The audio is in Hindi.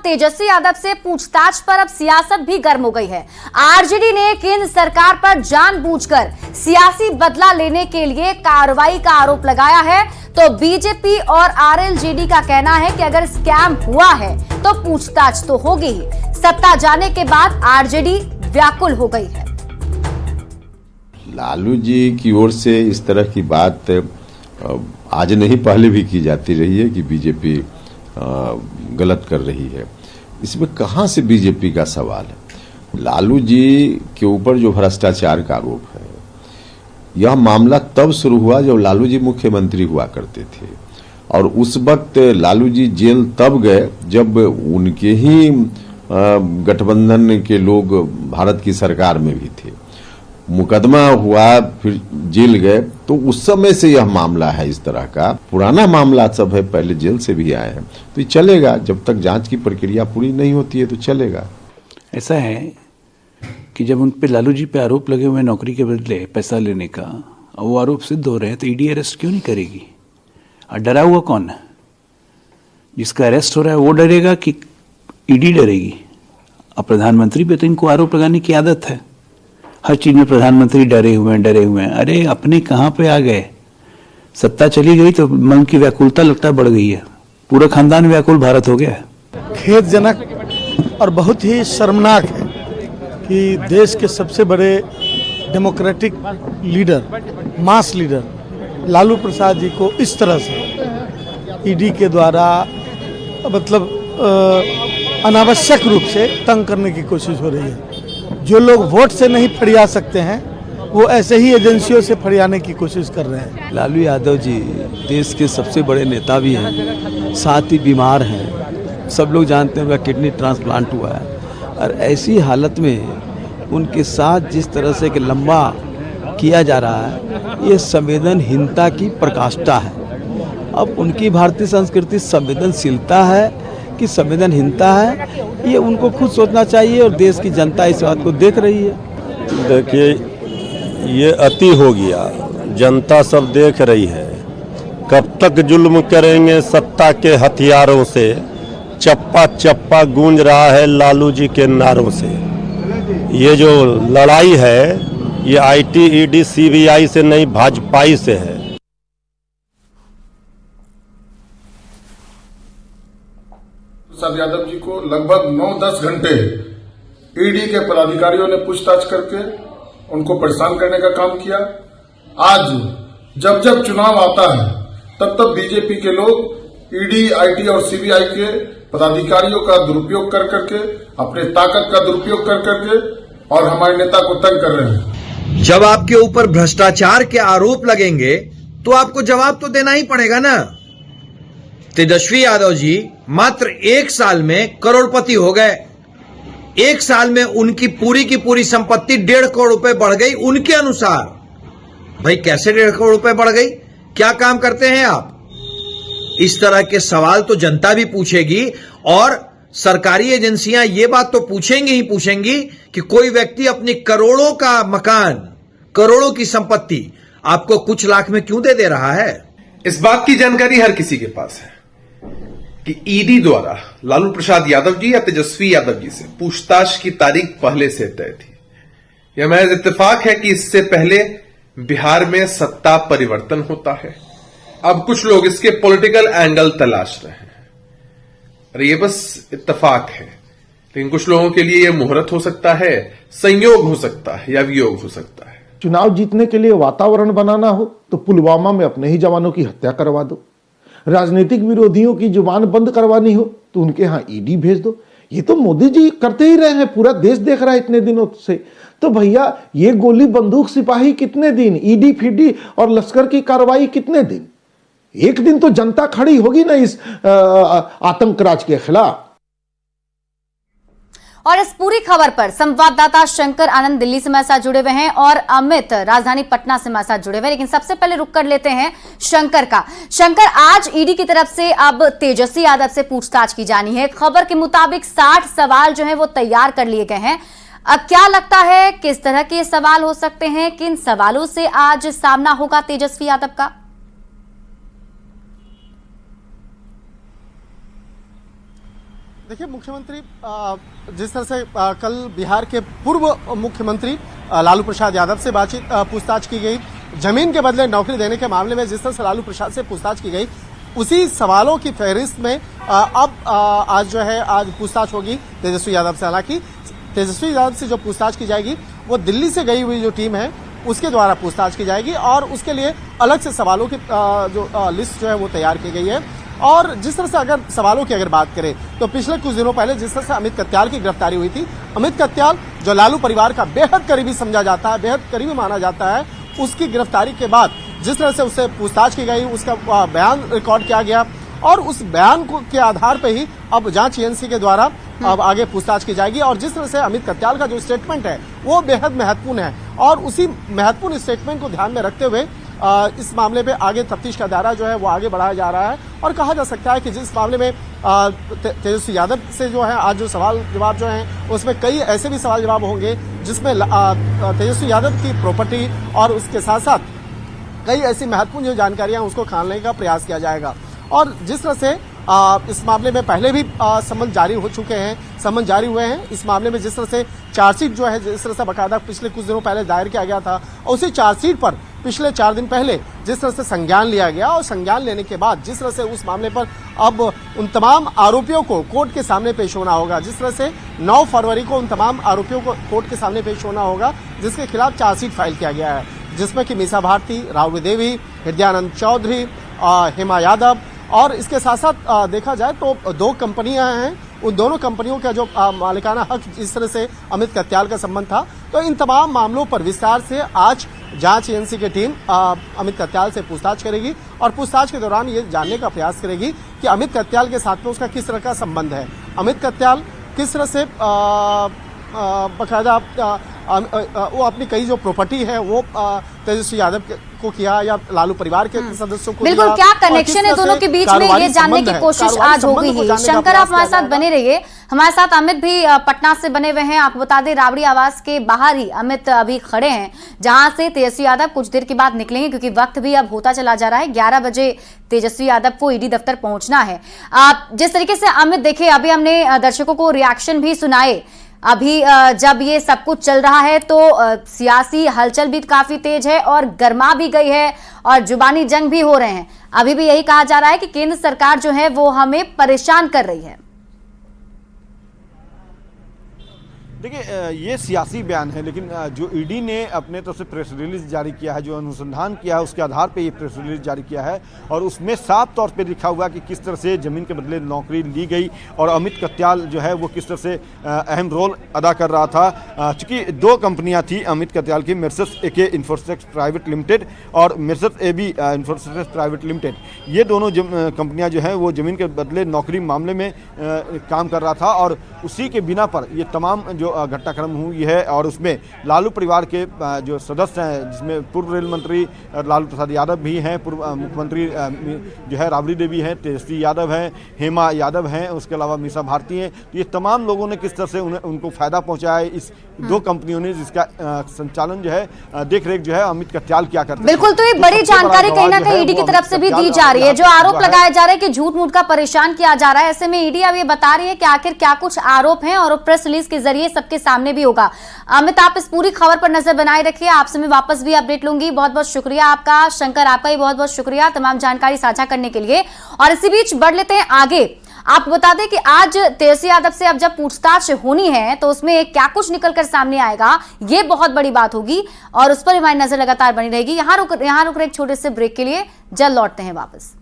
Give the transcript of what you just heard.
तेजस्वी यादव से पूछताछ पर अब सियासत भी गर्म हो गई है। आरजेडी ने केंद्र सरकार पर जानबूझकर सियासी बदला लेने के लिए कार्रवाई का आरोप लगाया है, तो बीजेपी और आरएलजेडी का कहना है कि अगर स्कैम हुआ है तो पूछताछ तो होगी ही। सत्ता जाने के बाद आरजेडी व्याकुल हो गई है। लालू जी की ओर से इस तरह की बात आज नहीं, पहले भी की जाती रही है कि बीजेपी गलत कर रही है। इसमें कहां से बीजेपी का सवाल है? लालू जी के ऊपर जो भ्रष्टाचार का आरोप है, यह मामला तब शुरू हुआ जब लालू जी मुख्यमंत्री हुआ करते थे, और उस वक्त लालू जी जेल तब गए जब उनके ही गठबंधन के लोग भारत की सरकार में भी थे। मुकदमा हुआ, फिर जेल गए, तो उस समय से यह मामला है। इस तरह का पुराना मामला सब है, पहले जेल से भी आए हैं, तो ये चलेगा। जब तक जांच की प्रक्रिया पूरी नहीं होती है तो चलेगा। ऐसा है कि जब उन पे लालू जी पे आरोप लगे हुए नौकरी के बदले पैसा लेने का, और वो आरोप सिद्ध हो रहे हैं, तो ईडी अरेस्ट क्यों नहीं करेगी? और डरा हुआ कौन है? जिसका अरेस्ट हो रहा है वो डरेगा कि ईडी डरेगी? और प्रधानमंत्री पे तो इनको आरोप लगाने की आदत है। हर चीज में प्रधानमंत्री डरे हुए हैं। अरे अपने कहाँ पे आ गए? सत्ता चली गई तो मन की व्याकुलता लगता बढ़ गई है। पूरा खानदान व्याकुल भारत हो गया है। खेदजनक और बहुत ही शर्मनाक है कि देश के सबसे बड़े democratic leader, mass leader Lalu Prasad ji को इस तरह से ईडी के द्वारा मतलब अनावश्यक रूप से तंग करने की कोशिश हो रही है। जो लोग वोट से नहीं फरिया सकते हैं, वो ऐसे ही एजेंसियों से फरियाने की कोशिश कर रहे हैं। लालू यादव जी देश के सबसे बड़े नेता भी हैं, साथ ही बीमार हैं। सब लोग जानते हैं उनका किडनी ट्रांसप्लांट हुआ है, और ऐसी हालत में उनके साथ जिस तरह से कि लंबा किया जा रहा है, ये संवेदनहीनता की प्रकाष्ठा है। अब उनकी भारतीय संस्कृति संवेदनशीलता है कि संवेदनहीनता है, ये उनको खुद सोचना चाहिए, और देश की जनता इस बात को देख रही है। देखिए, ये अति हो गया, जनता सब देख रही है। कब तक जुल्म करेंगे सत्ता के हथियारों से? चप्पा चप्पा गूंज रहा है लालू जी के नारों से। ये जो लड़ाई है, ये आईटी, ईडी, सीबीआई से नहीं, भाजपाई से है। प्रसाद यादव जी को लगभग 9-10 घंटे ईडी के पदाधिकारियों ने पूछताछ करके उनको परेशान करने का काम किया। आज जब जब चुनाव आता है तब तब बीजेपी के लोग ईडी, आईटी और सीबीआई के पदाधिकारियों का दुरुपयोग कर करके, अपने ताकत का दुरुपयोग कर करके और हमारे नेता को तंग कर रहे हैं। जब आपके ऊपर भ्रष्टाचार के आरोप लगेंगे तो आपको जवाब तो देना ही पड़ेगा ना। तेजस्वी यादव जी मात्र 1 साल में करोड़पति हो गए। 1 साल में उनकी पूरी की पूरी संपत्ति 1.5 करोड़ रुपए बढ़ गई उनके अनुसार। भाई कैसे 1.5 करोड़ रुपए बढ़ गई? क्या काम करते हैं आप? इस तरह के सवाल तो जनता भी पूछेगी, और सरकारी एजेंसियां ये बात तो पूछेंगी कि कोई व्यक्ति अपनी करोड़ों का मकान, करोड़ों की संपत्ति आपको कुछ लाख में क्यों दे रहा है? इस बात की जानकारी हर किसी के पास है कि ईडी द्वारा लालू प्रसाद यादव जी या तेजस्वी यादव जी से पूछताछ की तारीख पहले से तय थी। यह महज इत्तेफाक है कि इससे पहले बिहार में सत्ता परिवर्तन होता है। अब कुछ लोग इसके पॉलिटिकल एंगल तलाश रहे हैं। अरे ये बस इत्तेफाक है, लेकिन कुछ लोगों के लिए यह मुहूर्त हो सकता है, संयोग हो सकता है, या वियोग हो सकता है। चुनाव जीतने के लिए वातावरण बनाना हो तो पुलवामा में अपने ही जवानों की हत्या करवा दो। राजनीतिक विरोधियों की जुबान बंद करवानी हो तो उनके यहां ईडी भेज दो। ये तो मोदी जी करते ही रहे हैं, पूरा देश देख रहा है इतने दिनों से। तो भैया ये गोली बंदूक सिपाही कितने दिन, ईडी फीडी और लश्कर की कार्रवाई कितने दिन? एक दिन तो जनता खड़ी होगी ना इस आतंकराज के खिलाफ। और इस पूरी खबर पर संवाददाता शंकर आनंद दिल्ली से हमारे साथ जुड़े हुए हैं और अमित राजधानी पटना से हमारे साथ जुड़े हुए हैं। लेकिन सबसे पहले रुक कर लेते हैं शंकर का। शंकर, आज ईडी की तरफ से अब तेजस्वी यादव से पूछताछ की जानी है। खबर के मुताबिक 60 सवाल जो है वो तैयार कर लिए गए हैं। अब क्या लगता है किस तरह के सवाल हो सकते हैं? किन सवालों से आज सामना होगा तेजस्वी यादव का? देखिए, मुख्यमंत्री जिस तरह से कल बिहार के पूर्व मुख्यमंत्री लालू प्रसाद यादव से पूछताछ की गई, जमीन के बदले नौकरी देने के मामले में जिस तरह से लालू प्रसाद से पूछताछ की गई, उसी सवालों की फहरिस्त में अब आज जो है आज पूछताछ होगी तेजस्वी यादव से। हालांकि तेजस्वी यादव से जो पूछताछ की जाएगी वो दिल्ली से गई हुई जो टीम है उसके द्वारा पूछताछ की जाएगी और उसके लिए अलग से सवालों की जो लिस्ट जो है वो तैयार की गई है। और जिस तरह से अगर सवालों की बात करें तो पिछले कुछ दिनों पहले जिस तरह से अमित कत्याल की गिरफ्तारी हुई थी, अमित कत्याल जो लालू परिवार का बेहद करीबी समझा जाता है, बेहद करीबी माना जाता है, उसकी गिरफ्तारी के बाद जिस तरह से उससे पूछताछ की गई, उसका बयान रिकॉर्ड किया गया और उस बयान के आधार पर ही अब जांच एजेंसी के द्वारा अब आगे पूछताछ की जाएगी। और जिस तरह से अमित कत्याल का जो स्टेटमेंट है वो बेहद महत्वपूर्ण है और उसी महत्वपूर्ण स्टेटमेंट को ध्यान में रखते हुए इस मामले पे आगे तफ्तीश का दायरा जो है वो आगे बढ़ाया जा रहा है। और कहा जा सकता है कि जिस मामले में तेजस्वी यादव से जो है आज जो सवाल जवाब जो है उसमें कई ऐसे भी सवाल जवाब होंगे जिसमें तेजस्वी यादव की प्रॉपर्टी और उसके साथ साथ कई ऐसी महत्वपूर्ण जो जानकारियां उसको खानने का प्रयास किया जाएगा। और जिस तरह से इस मामले में पहले भी समन जारी हो चुके हैं, समन जारी हुए हैं इस मामले में, जिस तरह से चार्जशीट जो है जिस तरह से बाकायदा पिछले कुछ दिनों पहले दायर किया गया था और उसी चार्जशीट पर पिछले 4 दिन पहले जिस तरह से संज्ञान लिया गया और संज्ञान लेने के बाद जिस तरह से उस मामले पर अब उन तमाम आरोपियों को कोर्ट के सामने पेश होना होगा, जिस तरह से 9 फरवरी को उन तमाम आरोपियों को कोर्ट के सामने पेश होना होगा जिसके खिलाफ चार्जशीट फाइल किया गया है, जिसमें कि मीसा भारती, राबड़ी देवी, विद्यानंद चौधरी, हेमा यादव और इसके साथ साथ देखा जाए तो 2 कंपनियां हैं, उन दोनों कंपनियों का जो मालिकाना हक जिस तरह से अमित कत्याल का संबंध था। तो इन तमाम मामलों पर विस्तार से आज जांच एजेंसी की टीम अमित कत्याल से पूछताछ करेगी और पूछताछ के दौरान ये जानने का प्रयास करेगी कि अमित कत्याल के साथ में उसका किस तरह का संबंध है, अमित कत्याल किस तरह से बाकायदा वो अपनी कई जो प्रॉपर्टी है वो तेजस्वी यादव को किया या लालू परिवार के सदस्यों को बिल्कुल क्या कनेक्शन है दोनों के बीच में ये जानने की कोशिश आज होगी ही। शंकर, आप हमारे साथ बने रहिए। हमारे साथ अमित भी पटना से बने हुए हैं। आपको बता दें राबड़ी आवास के बाहर ही अमित अभी खड़े हैं जहां से तेजस्वी यादव कुछ देर के बाद निकलेंगे क्योंकि वक्त भी अब होता चला जा रहा है। 11 बजे तेजस्वी यादव को ईडी दफ्तर पहुंचना है। जिस तरीके से अमित देखे, अभी हमने दर्शकों को रिएक्शन भी सुनाए। अभी जब ये सब कुछ चल रहा है तो सियासी हलचल भी काफी तेज है और गर्मा भी गई है और जुबानी जंग भी हो रहे हैं। अभी भी यही कहा जा रहा है कि केंद्र सरकार जो है वो हमें परेशान कर रही है। देखिए, ये सियासी बयान है लेकिन जो ईडी ने अपने तरफ से प्रेस रिलीज जारी किया है, जो अनुसंधान किया है उसके आधार पे ये प्रेस रिलीज जारी किया है और उसमें साफ तौर पे लिखा हुआ कि किस तरह से ज़मीन के बदले नौकरी ली गई और अमित कत्याल जो है वो किस तरह से अहम रोल अदा कर रहा था। चूँकि 2 कंपनियाँ थी अमित कत्याल की, मेर्सस एके इंफ्रास्ट्रक्चर प्राइवेट लिमिटेड और मेर्सस एबी इंफ्रास्ट्रक्चर प्राइवेट लिमिटेड। ये दोनों कंपनियाँ जो हैं वो ज़मीन के बदले नौकरी मामले में काम कर रहा था और उसी के बिना पर ये तमाम जो घटनाक्रम हुई है और उसमें लालू परिवार के जो सदस्य हैं जिसमें पूर्व रेल मंत्री लालू प्रसाद यादव भी हैं, पूर्व मुख्यमंत्री जो है राबड़ी देवी हैं, तेजस्वी यादव हैं, हेमा यादव हैं, उसके अलावा मीसा भारती हैं। तो ये तमाम लोगों ने किस तरह से उनको फायदा पहुंचाया है इस 2 कंपनियों ने, जिसका संचालन जो है देख रेख जो है अमित कत्याल क्या करते हैं। बिल्कुल, तो ये बड़ी जानकारी कहीं ना कहीं ईडी की तरफ से भी दी जा रही है। जो आरोप लगाया जा रहा है कि झूठ मूठ का परेशान किया जा रहा है, ऐसे में ईडी अब ये बता रही है कि आखिर क्या कुछ आरोप हैं और प्रेस रिलीज के जरिए सबके सामने भी होगा। अमित, आप इस पूरी खबर पर नजर बनाए रखिए। आपसे मैं वापस भी अपडेट लूंगी। बहुत बहुत शुक्रिया आपका। शंकर, आपका भी बहुत बहुत शुक्रिया तमाम जानकारी साझा करने के लिए। और इसी बीच बढ़ लेते हैं आगे। आप बता दें कि आज तेजस्वी यादव से अब जब पूछताछ होनी है तो उसमें क्या कुछ निकलकर सामने आएगा, ये बहुत बड़ी बात होगी और उस पर हमारी नजर लगातार बनी रहेगी। यहां रुक रहे एक छोटे से ब्रेक के लिए, जल्द लौटते हैं वापस।